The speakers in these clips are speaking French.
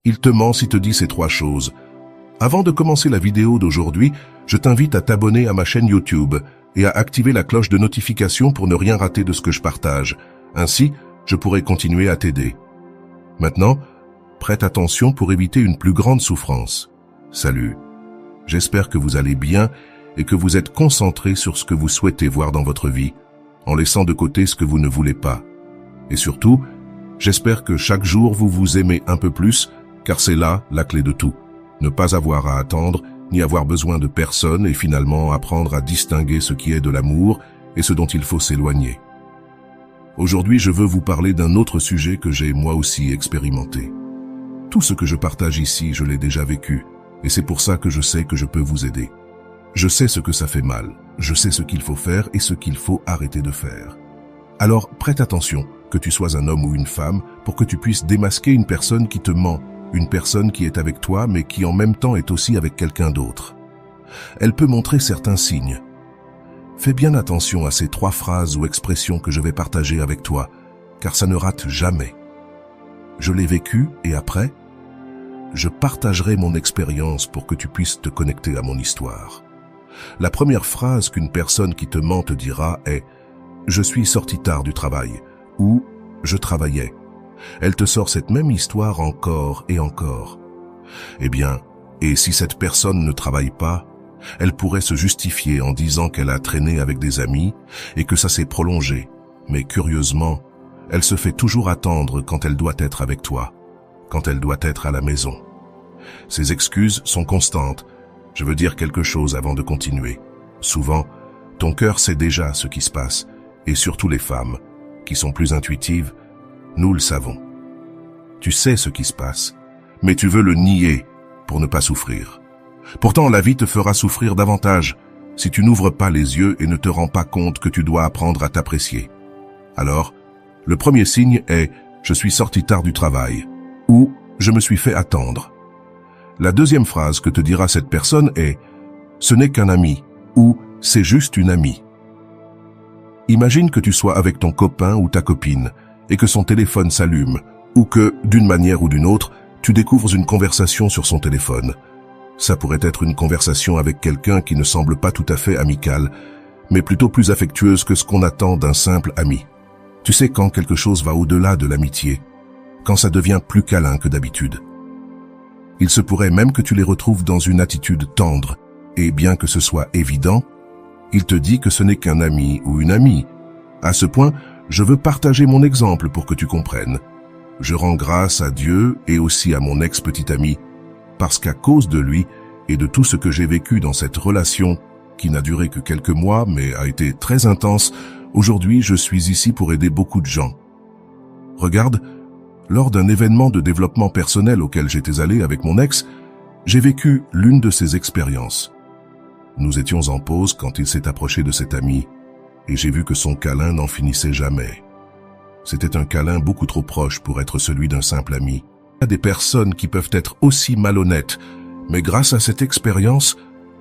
Il te ment s'il te dit ces 3 choses. Avant de commencer la vidéo d'aujourd'hui, je t'invite à t'abonner à ma chaîne YouTube et à activer la cloche de notification pour ne rien rater de ce que je partage. Ainsi, je pourrai continuer à t'aider. Maintenant, prête attention pour éviter une plus grande souffrance. Salut. J'espère que vous allez bien et que vous êtes concentrés sur ce que vous souhaitez voir dans votre vie, en laissant de côté ce que vous ne voulez pas. Et surtout, j'espère que chaque jour vous vous aimez un peu plus, car c'est là la clé de tout. Ne pas avoir à attendre, ni avoir besoin de personne et finalement apprendre à distinguer ce qui est de l'amour et ce dont il faut s'éloigner. Aujourd'hui, je veux vous parler d'un autre sujet que j'ai moi aussi expérimenté. Tout ce que je partage ici, je l'ai déjà vécu, et c'est pour ça que je sais que je peux vous aider. Je sais ce que ça fait mal, je sais ce qu'il faut faire et ce qu'il faut arrêter de faire. Alors, prête attention, que tu sois un homme ou une femme, pour que tu puisses démasquer une personne qui te ment, une personne qui est avec toi mais qui en même temps est aussi avec quelqu'un d'autre. Elle peut montrer certains signes. Fais bien attention à ces 3 phrases ou expressions que je vais partager avec toi, car ça ne rate jamais. Je l'ai vécu et après, je partagerai mon expérience pour que tu puisses te connecter à mon histoire. La première phrase qu'une personne qui te ment te dira est « Je suis sorti tard du travail » ou « Je travaillais ». Elle te sort cette même histoire encore et encore. Eh bien, et si cette personne ne travaille pas, elle pourrait se justifier en disant qu'elle a traîné avec des amis et que ça s'est prolongé. Mais curieusement, elle se fait toujours attendre quand elle doit être avec toi, quand elle doit être à la maison. Ces excuses sont constantes. Je veux dire quelque chose avant de continuer. Souvent, ton cœur sait déjà ce qui se passe, et surtout les femmes, qui sont plus intuitives, nous le savons. Tu sais ce qui se passe, mais tu veux le nier pour ne pas souffrir. Pourtant, la vie te fera souffrir davantage si tu n'ouvres pas les yeux et ne te rends pas compte que tu dois apprendre à t'apprécier. Alors, le premier signe est « Je suis sorti tard du travail » ou « Je me suis fait attendre ». La deuxième phrase que te dira cette personne est « Ce n'est qu'un ami » ou « C'est juste une amie ». Imagine que tu sois avec ton copain ou ta copine et que son téléphone s'allume ou que, d'une manière ou d'une autre, tu découvres une conversation sur son téléphone. Ça pourrait être une conversation avec quelqu'un qui ne semble pas tout à fait amical, mais plutôt plus affectueuse que ce qu'on attend d'un simple ami. Tu sais quand quelque chose va au-delà de l'amitié, quand ça devient plus câlin que d'habitude. Il se pourrait même que tu les retrouves dans une attitude tendre, et bien que ce soit évident, il te dit que ce n'est qu'un ami ou une amie. À ce point, je veux partager mon exemple pour que tu comprennes. Je rends grâce à Dieu et aussi à mon ex-petit ami, parce qu'à cause de lui et de tout ce que j'ai vécu dans cette relation, qui n'a duré que quelques mois mais a été très intense, aujourd'hui je suis ici pour aider beaucoup de gens. Regarde, lors d'un événement de développement personnel auquel j'étais allé avec mon ex, j'ai vécu l'une de ces expériences. Nous étions en pause quand il s'est approché de cet ami, et j'ai vu que son câlin n'en finissait jamais. C'était un câlin beaucoup trop proche pour être celui d'un simple ami. Il y a des personnes qui peuvent être aussi malhonnêtes, mais grâce à cette expérience,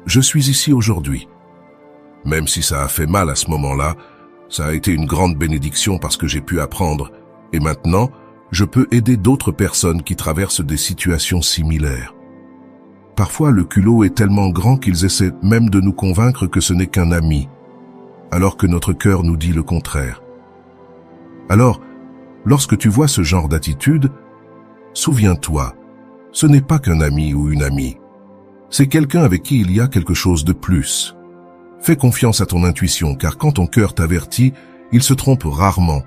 je suis ici aujourd'hui. Même si ça a fait mal à ce moment-là, ça a été une grande bénédiction parce que j'ai pu apprendre, et maintenant, je peux aider d'autres personnes qui traversent des situations similaires. Parfois, le culot est tellement grand qu'ils essaient même de nous convaincre que ce n'est qu'un ami, alors que notre cœur nous dit le contraire. Alors, lorsque tu vois ce genre d'attitude, souviens-toi, ce n'est pas qu'un ami ou une amie. C'est quelqu'un avec qui il y a quelque chose de plus. Fais confiance à ton intuition, car quand ton cœur t'avertit, il se trompe rarement.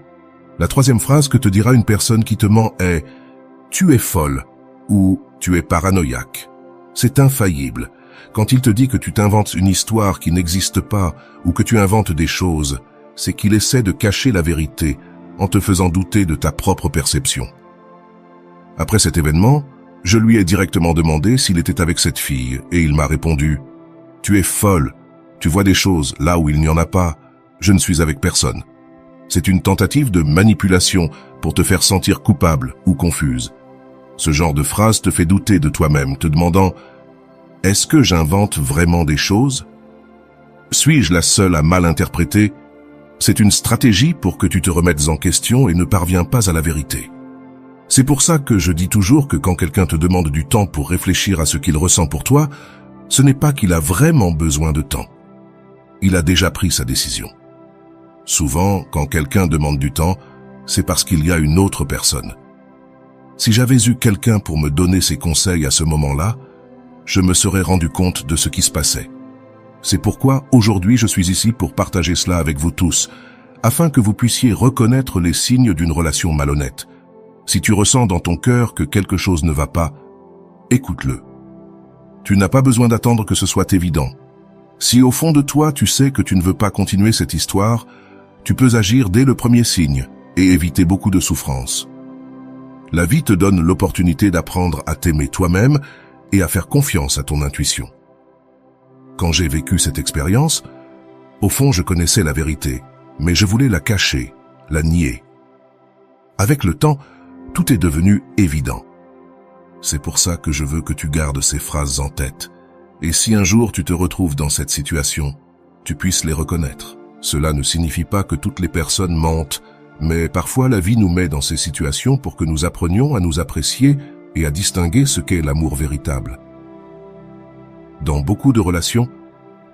La troisième phrase que te dira une personne qui te ment est « Tu es folle » ou « Tu es paranoïaque ». C'est infaillible. Quand il te dit que tu t'inventes une histoire qui n'existe pas ou que tu inventes des choses, c'est qu'il essaie de cacher la vérité en te faisant douter de ta propre perception. Après cet événement, je lui ai directement demandé s'il était avec cette fille et il m'a répondu « Tu es folle, tu vois des choses là où il n'y en a pas, je ne suis avec personne ». C'est une tentative de manipulation pour te faire sentir coupable ou confuse. Ce genre de phrase te fait douter de toi-même, te demandant « Est-ce que j'invente vraiment des choses ? Suis-je la seule à mal interpréter ? » C'est une stratégie pour que tu te remettes en question et ne parviens pas à la vérité. C'est pour ça que je dis toujours que quand quelqu'un te demande du temps pour réfléchir à ce qu'il ressent pour toi, ce n'est pas qu'il a vraiment besoin de temps. Il a déjà pris sa décision. Souvent, quand quelqu'un demande du temps, c'est parce qu'il y a une autre personne. Si j'avais eu quelqu'un pour me donner ses conseils à ce moment-là, je me serais rendu compte de ce qui se passait. C'est pourquoi aujourd'hui je suis ici pour partager cela avec vous tous, afin que vous puissiez reconnaître les signes d'une relation malhonnête. Si tu ressens dans ton cœur que quelque chose ne va pas, écoute-le. Tu n'as pas besoin d'attendre que ce soit évident. Si au fond de toi tu sais que tu ne veux pas continuer cette histoire, tu peux agir dès le premier signe et éviter beaucoup de souffrance. La vie te donne l'opportunité d'apprendre à t'aimer toi-même et à faire confiance à ton intuition. Quand j'ai vécu cette expérience, au fond je connaissais la vérité, mais je voulais la cacher, la nier. Avec le temps, tout est devenu évident. C'est pour ça que je veux que tu gardes ces phrases en tête. Et si un jour tu te retrouves dans cette situation, tu puisses les reconnaître. Cela ne signifie pas que toutes les personnes mentent, mais parfois la vie nous met dans ces situations pour que nous apprenions à nous apprécier et à distinguer ce qu'est l'amour véritable. Dans beaucoup de relations,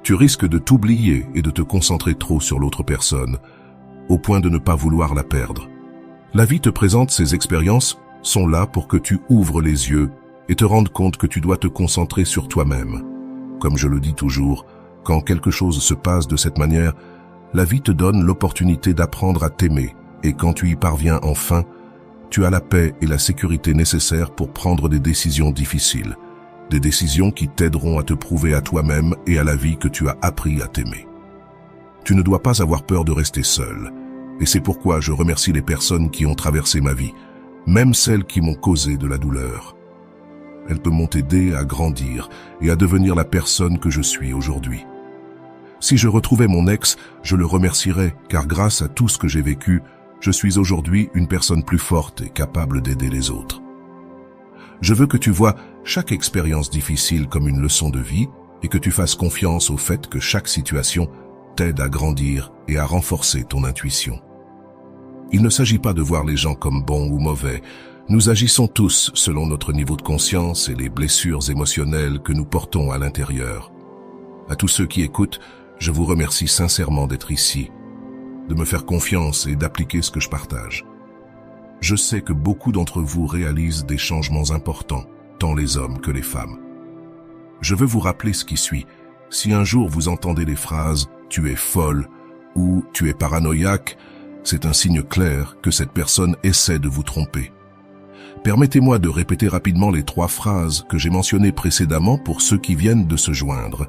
tu risques de t'oublier et de te concentrer trop sur l'autre personne, au point de ne pas vouloir la perdre. La vie te présente ces expériences sont là pour que tu ouvres les yeux et te rendes compte que tu dois te concentrer sur toi-même. Comme je le dis toujours, quand quelque chose se passe de cette manière, la vie te donne l'opportunité d'apprendre à t'aimer et quand tu y parviens enfin, tu as la paix et la sécurité nécessaires pour prendre des décisions difficiles, des décisions qui t'aideront à te prouver à toi-même et à la vie que tu as appris à t'aimer. Tu ne dois pas avoir peur de rester seul, et c'est pourquoi je remercie les personnes qui ont traversé ma vie, même celles qui m'ont causé de la douleur. Elles m'ont aidé à grandir et à devenir la personne que je suis aujourd'hui. Si je retrouvais mon ex, je le remercierais, car grâce à tout ce que j'ai vécu, je suis aujourd'hui une personne plus forte et capable d'aider les autres. Je veux que tu vois chaque expérience difficile comme une leçon de vie et que tu fasses confiance au fait que chaque situation t'aide à grandir et à renforcer ton intuition. Il ne s'agit pas de voir les gens comme bons ou mauvais. Nous agissons tous selon notre niveau de conscience et les blessures émotionnelles que nous portons à l'intérieur. À tous ceux qui écoutent, je vous remercie sincèrement d'être ici, de me faire confiance et d'appliquer ce que je partage. Je sais que beaucoup d'entre vous réalisent des changements importants, tant les hommes que les femmes. Je veux vous rappeler ce qui suit. Si un jour vous entendez les phrases « tu es folle » ou « tu es paranoïaque », c'est un signe clair que cette personne essaie de vous tromper. Permettez-moi de répéter rapidement les 3 phrases que j'ai mentionnées précédemment pour ceux qui viennent de se joindre.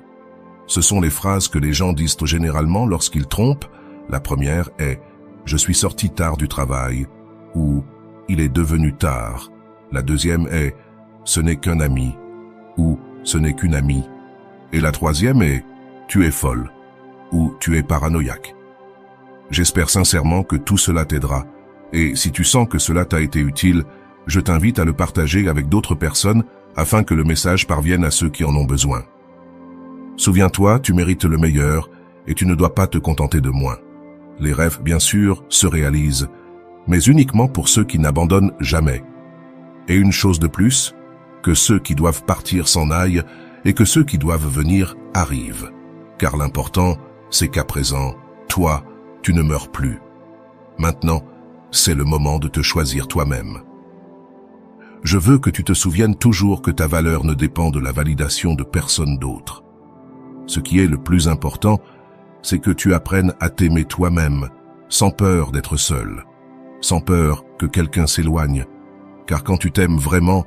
Ce sont les phrases que les gens disent généralement lorsqu'ils trompent. La première est « je suis sorti tard du travail » ou « il est devenu tard ». La deuxième est « ce n'est qu'un ami » ou « ce n'est qu'une amie ». Et la troisième est « tu es folle » ou « tu es paranoïaque ». J'espère sincèrement que tout cela t'aidera. Et si tu sens que cela t'a été utile, je t'invite à le partager avec d'autres personnes afin que le message parvienne à ceux qui en ont besoin. Souviens-toi, tu mérites le meilleur et tu ne dois pas te contenter de moins. Les rêves, bien sûr, se réalisent, mais uniquement pour ceux qui n'abandonnent jamais. Et une chose de plus, que ceux qui doivent partir s'en aillent et que ceux qui doivent venir arrivent. Car l'important, c'est qu'à présent, toi, tu ne meurs plus. Maintenant, c'est le moment de te choisir toi-même. Je veux que tu te souviennes toujours que ta valeur ne dépend de la validation de personne d'autre. Ce qui est le plus important, c'est que tu apprennes à t'aimer toi-même, sans peur d'être seul, sans peur que quelqu'un s'éloigne. Car quand tu t'aimes vraiment,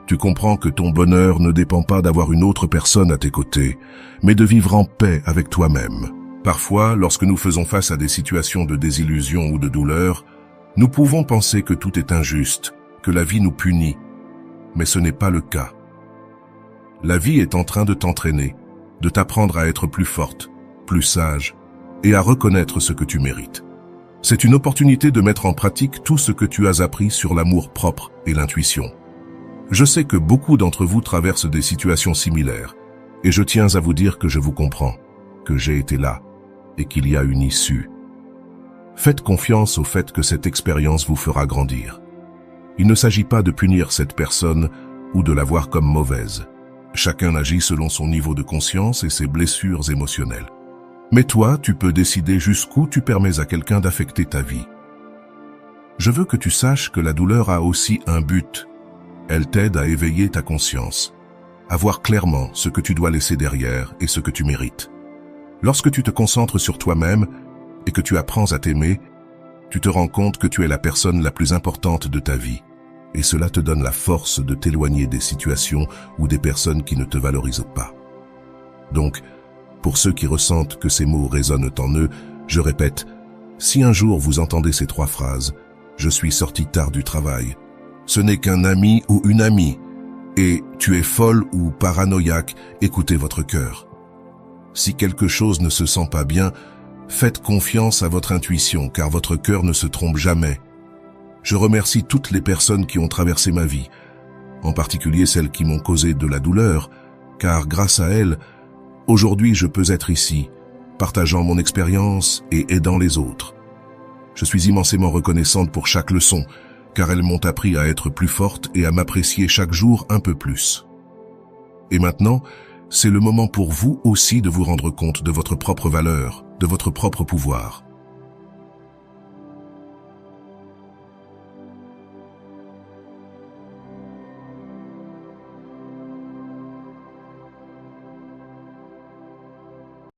tu comprends que ton bonheur ne dépend pas d'avoir une autre personne à tes côtés, mais de vivre en paix avec toi-même. Parfois, lorsque nous faisons face à des situations de désillusion ou de douleur, nous pouvons penser que tout est injuste, que la vie nous punit. Mais ce n'est pas le cas. La vie est en train de t'entraîner, de t'apprendre à être plus forte, plus sage, et à reconnaître ce que tu mérites. C'est une opportunité de mettre en pratique tout ce que tu as appris sur l'amour propre et l'intuition. Je sais que beaucoup d'entre vous traversent des situations similaires, et je tiens à vous dire que je vous comprends, que j'ai été là, et qu'il y a une issue. Faites confiance au fait que cette expérience vous fera grandir. Il ne s'agit pas de punir cette personne ou de la voir comme mauvaise. Chacun agit selon son niveau de conscience et ses blessures émotionnelles. Mais toi, tu peux décider jusqu'où tu permets à quelqu'un d'affecter ta vie. Je veux que tu saches que la douleur a aussi un but. Elle t'aide à éveiller ta conscience, à voir clairement ce que tu dois laisser derrière et ce que tu mérites. Lorsque tu te concentres sur toi-même et que tu apprends à t'aimer, tu te rends compte que tu es la personne la plus importante de ta vie. Et cela te donne la force de t'éloigner des situations ou des personnes qui ne te valorisent pas. Donc, pour ceux qui ressentent que ces mots résonnent en eux, je répète, si un jour vous entendez ces 3 phrases, « Je suis sorti tard du travail », ce n'est qu'un ami ou une amie, et « Tu es folle ou paranoïaque », écoutez votre cœur. Si quelque chose ne se sent pas bien, faites confiance à votre intuition, car votre cœur ne se trompe jamais. Je remercie toutes les personnes qui ont traversé ma vie, en particulier celles qui m'ont causé de la douleur, car grâce à elles, aujourd'hui je peux être ici, partageant mon expérience et aidant les autres. Je suis immensément reconnaissante pour chaque leçon, car elles m'ont appris à être plus forte et à m'apprécier chaque jour un peu plus. Et maintenant, c'est le moment pour vous aussi de vous rendre compte de votre propre valeur, de votre propre pouvoir.